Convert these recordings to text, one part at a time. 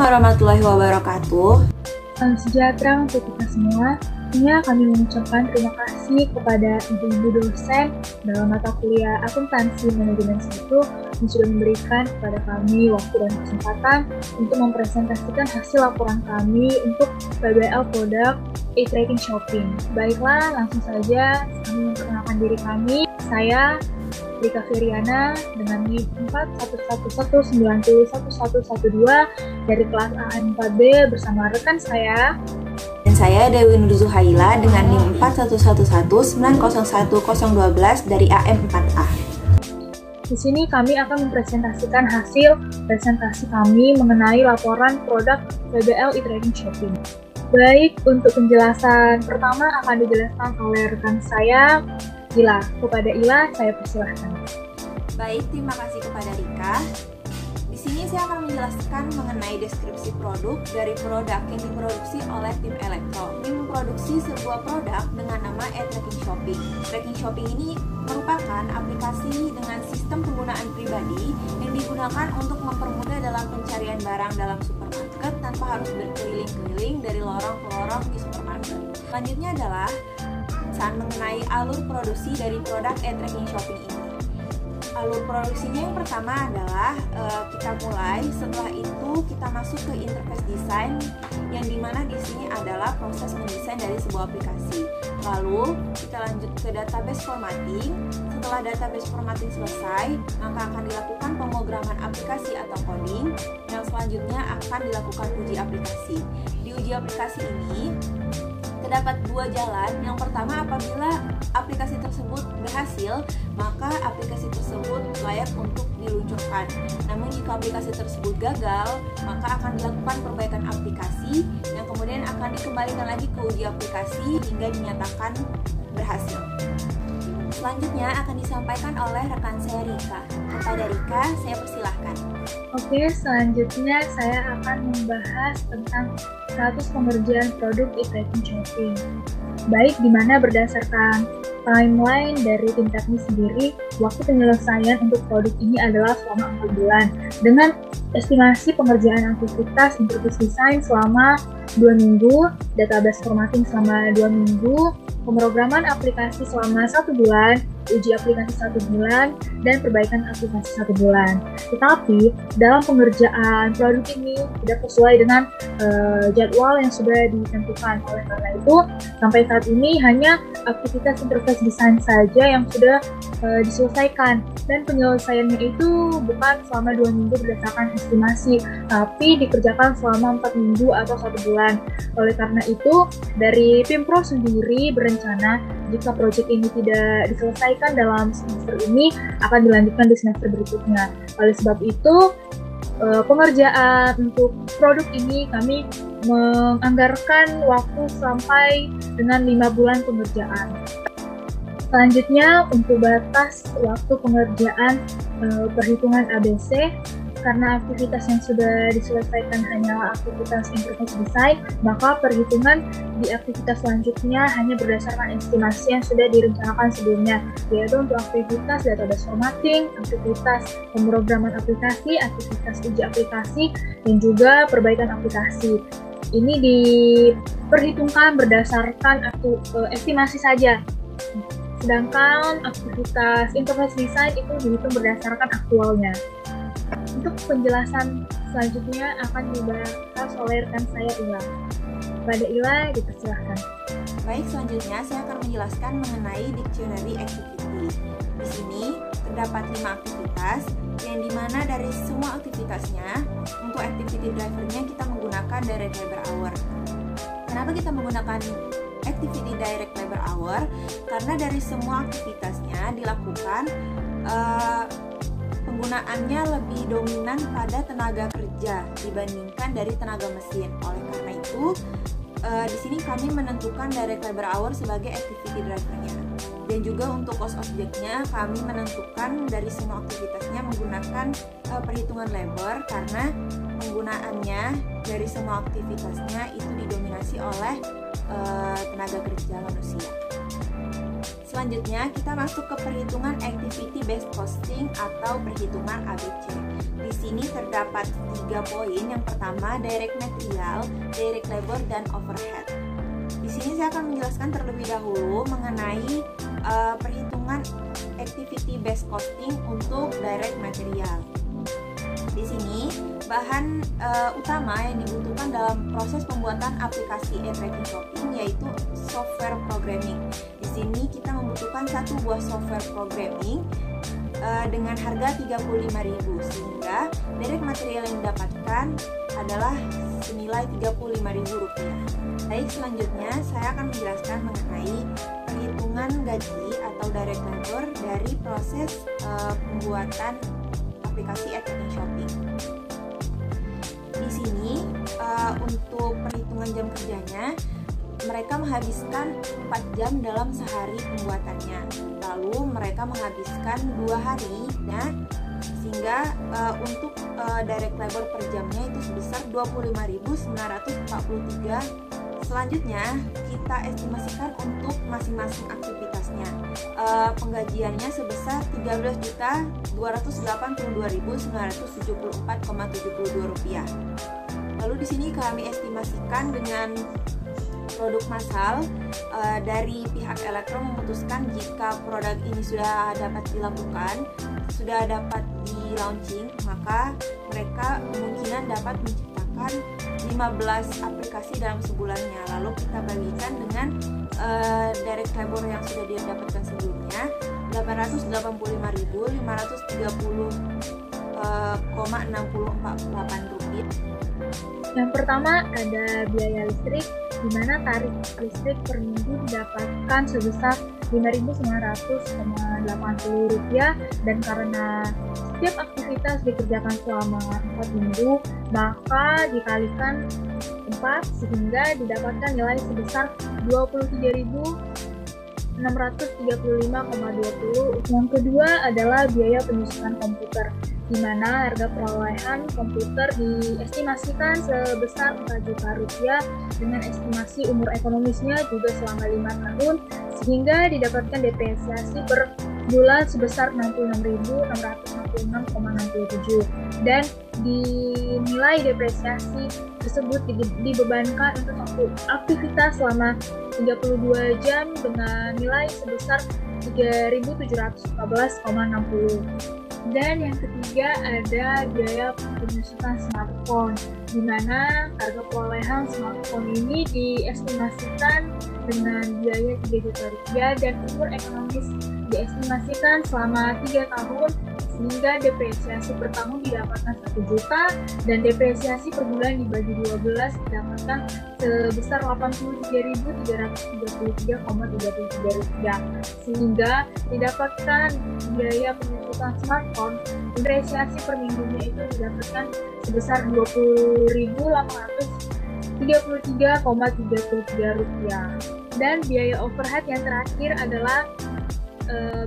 warahmatullahi wabarakatuh. Salam sejahtera untuk kita semua. Tentunya kami mengucapkan terima kasih kepada ibu-ibu dosen dalam mata kuliah akuntansi manajemen 1 yang sudah memberikan kepada kami waktu dan kesempatan untuk mempresentasikan hasil laporan kami untuk PBL produk e-tracking shopping. Baiklah, langsung saja kami memperkenalkan diri kami. Saya Rika Firiana dengan NIM 411191112 dari kelas AN4B bersama rekan saya. Dan saya Dewi Nur Zuhaila dengan NIM 41119011012 dari AM4A. Di sini kami akan mempresentasikan hasil presentasi kami mengenai laporan produk PBL e-tracking shopping. Baik, untuk penjelasan pertama akan dijelaskan oleh rekan saya, Ila. Kepada Ila, saya persilahkan. Baik, terima kasih kepada Rika. Di sini saya akan menjelaskan mengenai deskripsi produk dari produk yang diproduksi oleh tim Elektro. Tim memproduksi sebuah produk dengan nama e-tracking shopping. Tracking shopping ini merupakan aplikasi dengan sistem penggunaan pribadi yang digunakan untuk mempermudah dalam pencarian barang dalam supermarket tanpa harus berkeliling-keliling dari lorong ke lorong di supermarket. Selanjutnya adalah mengenai alur produksi dari produk e-tracking shopping ini. Alur produksinya yang pertama adalah kita mulai, setelah itu kita masuk ke interface design yang dimana di sini adalah proses mendesain dari sebuah aplikasi. Lalu kita lanjut ke database formatting. Setelah database formatting selesai, maka akan dilakukan pemrograman aplikasi atau coding. Yang selanjutnya akan dilakukan uji aplikasi. Di uji aplikasi ini terdapat dua jalan. Yang pertama, apabila aplikasi tersebut berhasil, maka aplikasi tersebut layak untuk diluncurkan. Namun jika aplikasi tersebut gagal, maka akan dilakukan perbaikan aplikasi yang kemudian akan dikembalikan lagi ke uji aplikasi hingga dinyatakan berhasil. Selanjutnya akan disampaikan oleh rekan saya Rika. Kepada Rika, saya persilahkan. Oke, selanjutnya saya akan membahas tentang status pengerjaan produk e-tracking shopping. Baik, di mana berdasarkan timeline dari tim teknis sendiri, waktu penyelesaian untuk produk ini adalah selama 4 bulan, dengan estimasi pengerjaan aktivitas interface design selama 2 minggu, database formatting selama 2 minggu, pemrograman aplikasi selama 1 bulan, uji aplikasi 1 bulan, dan perbaikan aplikasi 1 bulan. Tetapi, dalam pengerjaan produk ini tidak sesuai dengan jadwal yang sudah ditentukan. Oleh karena itu, sampai saat ini hanya aktivitas interface design saja yang sudah diselesaikan. Dan penyelesaiannya itu bukan selama 2 minggu berdasarkan estimasi, tapi dikerjakan selama 4 minggu atau 1 bulan. Oleh karena itu, dari Pimpro sendiri berencana jika proyek ini tidak diselesaikan dalam semester ini, akan dilanjutkan di semester berikutnya. Oleh sebab itu, pengerjaan untuk produk ini kami menganggarkan waktu sampai dengan 5 bulan pengerjaan. Selanjutnya, untuk batas waktu pengerjaan perhitungan ABC, karena aktivitas yang sudah diselesaikan hanyalah aktivitas interface design, maka perhitungan di aktivitas selanjutnya hanya berdasarkan estimasi yang sudah direncanakan sebelumnya, yaitu untuk aktivitas database formatting, aktivitas pemrograman aplikasi, aktivitas uji aplikasi, dan juga perbaikan aplikasi. Ini diperhitungkan berdasarkan estimasi saja. Sedangkan aktivitas interface design itu dihitung berdasarkan aktualnya. Untuk penjelasan selanjutnya akan dibahas oleh rekan saya Ila. Pada Ila, dipersilahkan. Baik, selanjutnya saya akan menjelaskan mengenai dictionary activity. Di sini terdapat 5 aktivitas yang dimana dari semua aktivitasnya, untuk activity drivernya kita menggunakan direct labor hour. Kenapa kita menggunakan activity direct labor hour? Karena dari semua aktivitasnya dilakukan penggunaannya lebih dominan pada tenaga kerja dibandingkan dari tenaga mesin. Oleh karena itu, di sini kami menentukan direct labor hour sebagai activity drivernya. Dan juga untuk cost objeknya kami menentukan dari semua aktivitasnya menggunakan perhitungan labor karena penggunaannya dari semua aktivitasnya itu didominasi oleh tenaga kerja manusia. Selanjutnya kita masuk ke perhitungan Activity Based Costing atau perhitungan ABC. Di sini terdapat 3 poin. Yang pertama, direct material, direct labor, dan overhead. Di sini saya akan menjelaskan terlebih dahulu mengenai perhitungan Activity Based Costing untuk direct material. Di sini bahan utama yang dibutuhkan dalam proses pembuatan aplikasi e-tracking shopping yaitu software programming. Di sini kita membutuhkan satu buah software programming dengan harga 35.000, sehingga direct material yang didapatkan adalah senilai Rp35.000. Baik, selanjutnya saya akan menjelaskan mengenai perhitungan gaji atau direct labor dari proses pembuatan aplikasi e-tracking shopping. Di sini untuk perhitungan jam kerjanya, mereka menghabiskan 4 jam dalam sehari pembuatannya. Lalu mereka menghabiskan 2 hari, sehingga untuk direct labor per jamnya itu sebesar 25.943. Selanjutnya kita estimasikan untuk masing-masing aktivitasnya. Penggajiannya sebesar Rp13.282.974,72. Lalu di sini kami estimasikan dengan produk massal. Dari pihak Elektro memutuskan jika produk ini sudah dapat dilakukan, sudah dapat di launching, maka mereka kemungkinan dapat menciptakan 15 aplikasi dalam sebulannya. Lalu kita bagikan dengan direct labor yang sudah didapatkan sebelumnya, Rp880.530,6048. Yang pertama ada biaya listrik, di mana tarif listrik per minggu didapatkan sebesar Rp5.900,80, dan karena setiap aktivitas dikerjakan selama 4 minggu, maka dikalikan 4 sehingga didapatkan nilai sebesar Rp23.635,20. Yang kedua adalah biaya penyusunan komputer, di mana harga perolehan komputer diestimasikan sebesar Rp4.000.000 dengan estimasi umur ekonomisnya juga selama 5 tahun, sehingga didapatkan depresiasi per bulan sebesar Rp66.666,67, dan dinilai depresiasi tersebut dibebankan untuk aktivitas selama 32 jam dengan nilai sebesar Rp3.714,60. Dan yang ketiga ada biaya penyusutan smartphone, di mana harga perolehan smartphone ini diestimasikan dengan biaya Rp3.000.000 dan umur ekonomis diestimasikan selama 3 tahun, sehingga depresiasi per tahun didapatkan Rp1.000.000 dan depresiasi per bulan dibagi 12 didapatkan sebesar Rp83.333,33, sehingga didapatkan biaya penyusutan smartphone depresiasi per minggunya itu didapatkan sebesar Rp20.833,33. Dan biaya overhead yang terakhir adalah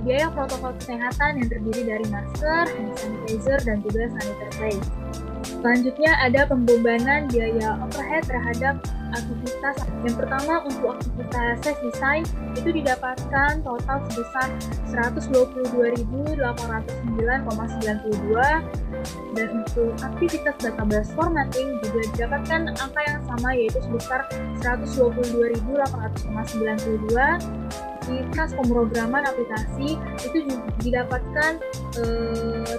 biaya protokol kesehatan yang terdiri dari masker, hand sanitizer, dan juga sanitary pad. Selanjutnya ada pembebanan biaya overhead terhadap aktivitas. Yang pertama untuk aktivitas ses design itu didapatkan total sebesar Rp122.809,92, dan untuk aktivitas database formatting juga didapatkan angka yang sama yaitu sebesar Rp122.800,92. Aktivitas pemrograman aplikasi itu didapatkan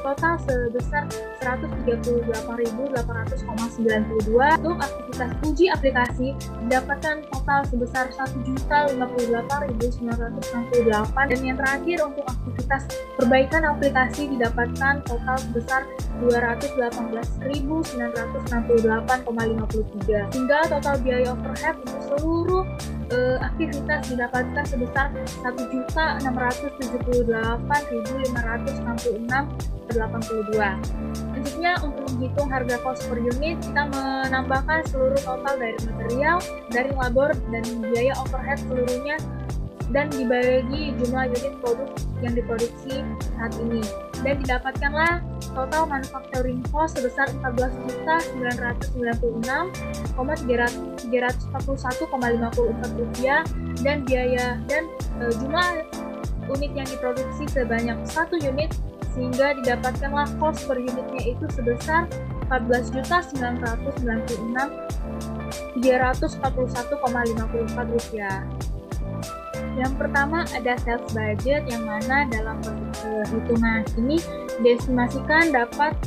total sebesar Rp138.800,92. Untuk aktivitas uji aplikasi didapatkan total sebesar Rp1.058.968, dan yang terakhir untuk aktivitas perbaikan aplikasi didapatkan total sebesar Rp218.968,53, hingga total biaya overhead untuk seluruh aktivitas didapatkan sebesar Rp1.678.566,82. Selanjutnya untuk menghitung harga cost per unit, kita menambahkan seluruh total dari material, dari labor, dan biaya overhead seluruhnya, dan dibagi jumlah unit produk yang diproduksi saat ini, dan didapatkanlah total manufacturing cost sebesar Rp14.996,341,54, dan biaya dan jumlah unit yang diproduksi sebanyak 1 unit, sehingga didapatkanlah cost per unitnya itu sebesar Rp14.996.341,54. Yang pertama ada sales budget, yang mana dalam perhitungan ini diestimasikan dapat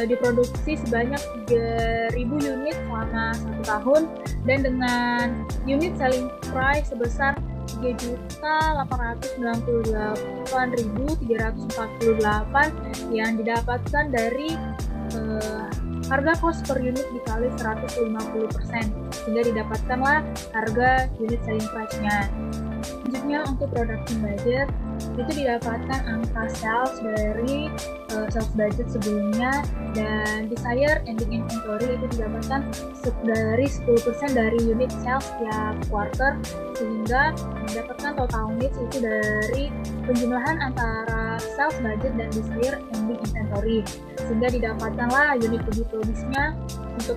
diproduksi sebanyak 3.000 unit selama 1 tahun dan dengan unit selling price sebesar Rp3.898.348 yang didapatkan dari harga cost per unit dikali 150%, sehingga didapatkanlah harga unit selling price-nya. Selanjutnya untuk production budget itu didapatkan angka sales dari sales budget sebelumnya, dan desired ending inventory itu didapatkan dari 10% dari unit sales tiap quarter, sehingga mendapatkan total units itu dari penjumlahan antara sales budget dan desired ending inventory, sehingga didapatkanlah unit produce-nya untuk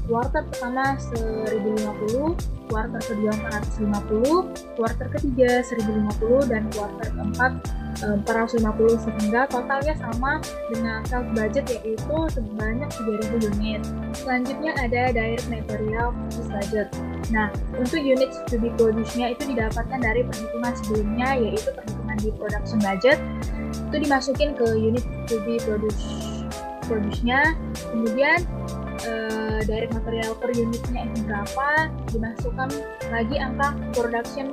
quarter pertama 1050, quarter kedua 450, quarter ketiga 1050, dan quarter keempat 450, sehingga totalnya sama dengan sales budget yaitu sebanyak 3.000 unit. Selanjutnya ada direct material purchase budget. Nah, untuk unit to be produced-nya itu didapatkan dari perhitungan sebelumnya, yaitu perhitungan di production budget itu dimasukin ke unit to be produced-nya, kemudian direct material per unitnya itu berapa, dimasukkan lagi angka production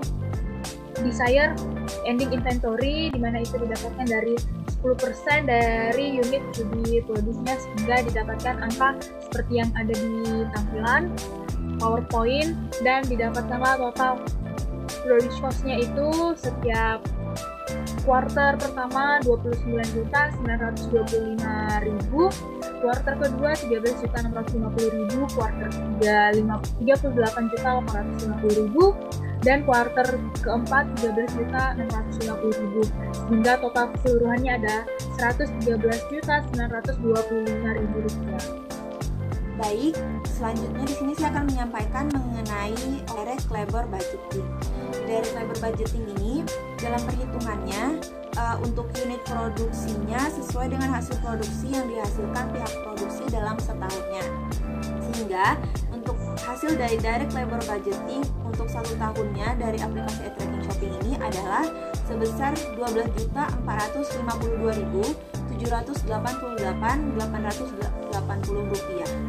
desire ending inventory, di mana itu didapatkan dari 10% dari unit to be produced-nya, sehingga didapatkan angka seperti yang ada di tampilan PowerPoint, dan didapatkanlah total produce cost-nya itu setiap quarter pertama 29.925.000, quarter kedua 13.650.000, quarter ketiga 38.850.000, dan quarter keempat 13.650.000, sehingga total keseluruhannya ada Rp113.925.000. Baik, selanjutnya di sini saya akan menyampaikan mengenai direct labor budgeting. Direct labor budgeting ini dalam perhitungannya untuk unit produksinya sesuai dengan hasil produksi yang dihasilkan pihak produksi dalam setahunnya. Sehingga untuk hasil dari direct labor budgeting untuk 1 tahunnya dari aplikasi e-tracking shopping ini adalah sebesar Rp12.458.880.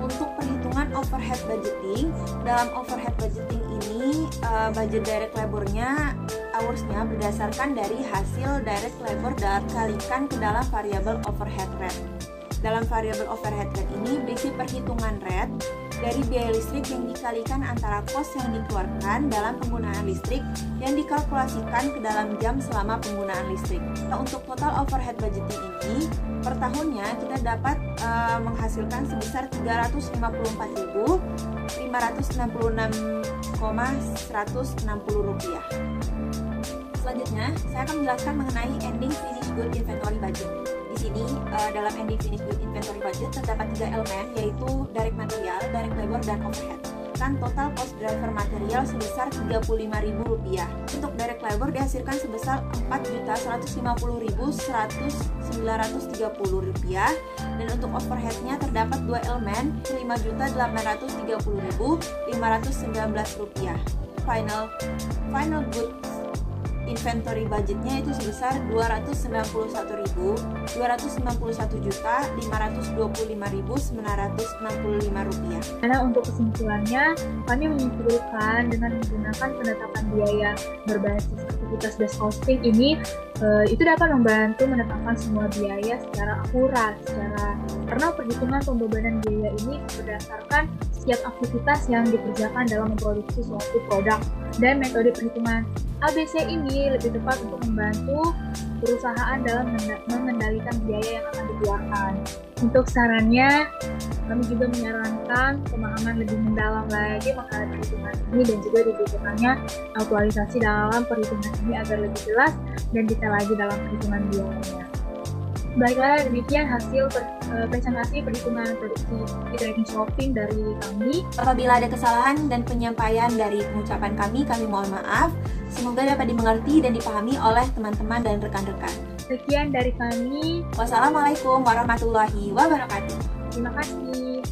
Untuk perhitungan overhead budgeting, dalam overhead budgeting ini budget direct labornya hours-nya berdasarkan dari hasil direct labor dikalikan ke dalam variabel overhead rate. Dalam variabel overhead rate ini berisi perhitungan rate dari biaya listrik yang dikalikan antara kos yang dikeluarkan dalam penggunaan listrik yang dikalkulasikan ke dalam jam selama penggunaan listrik. Nah, untuk total overhead budgeting ini per tahunnya kita dapat menghasilkan sebesar Rp354.566,160. Selanjutnya, saya akan menjelaskan mengenai ending finished good inventory budget. Di sini dalam ending finished good inventory budget terdapat 3 elemen, yaitu direct material, direct labor, dan overhead. Dan total cost driver material sebesar Rp35.000. Untuk direct labor dihasilkan sebesar Rp4.150.930, dan untuk overheadnya terdapat 2 elemen, Rp5.830.519. Final good inventory budgetnya itu sebesar Rp291.525.965. Karena untuk kesimpulannya, kami menyimpulkan dengan menggunakan penetapan biaya berbasis aktivitas based costing ini itu dapat membantu menetapkan semua biaya secara akurat, karena perhitungan pembebanan biaya ini berdasarkan setiap aktivitas yang dikerjakan dalam memproduksi suatu produk, dan metode perhitungan ABC ini lebih tepat untuk membantu perusahaan dalam mengendalikan biaya yang akan dikeluarkan. Untuk sarannya, kami juga menyarankan pemahaman lebih mendalam lagi mengenai perhitungan ini, dan juga dibutuhkannya aktualisasi dalam perhitungan ini agar lebih jelas dan detail lagi dalam perhitungan biayanya. Baiklah, demikian hasil presentasi perhitungan produksi e-tracking shopping dari kami. Apabila ada kesalahan dan penyampaian dari pengucapan kami mohon maaf. Semoga dapat dimengerti dan dipahami oleh teman-teman dan rekan-rekan. Sekian dari kami. Wassalamualaikum warahmatullahi wabarakatuh. Terima kasih.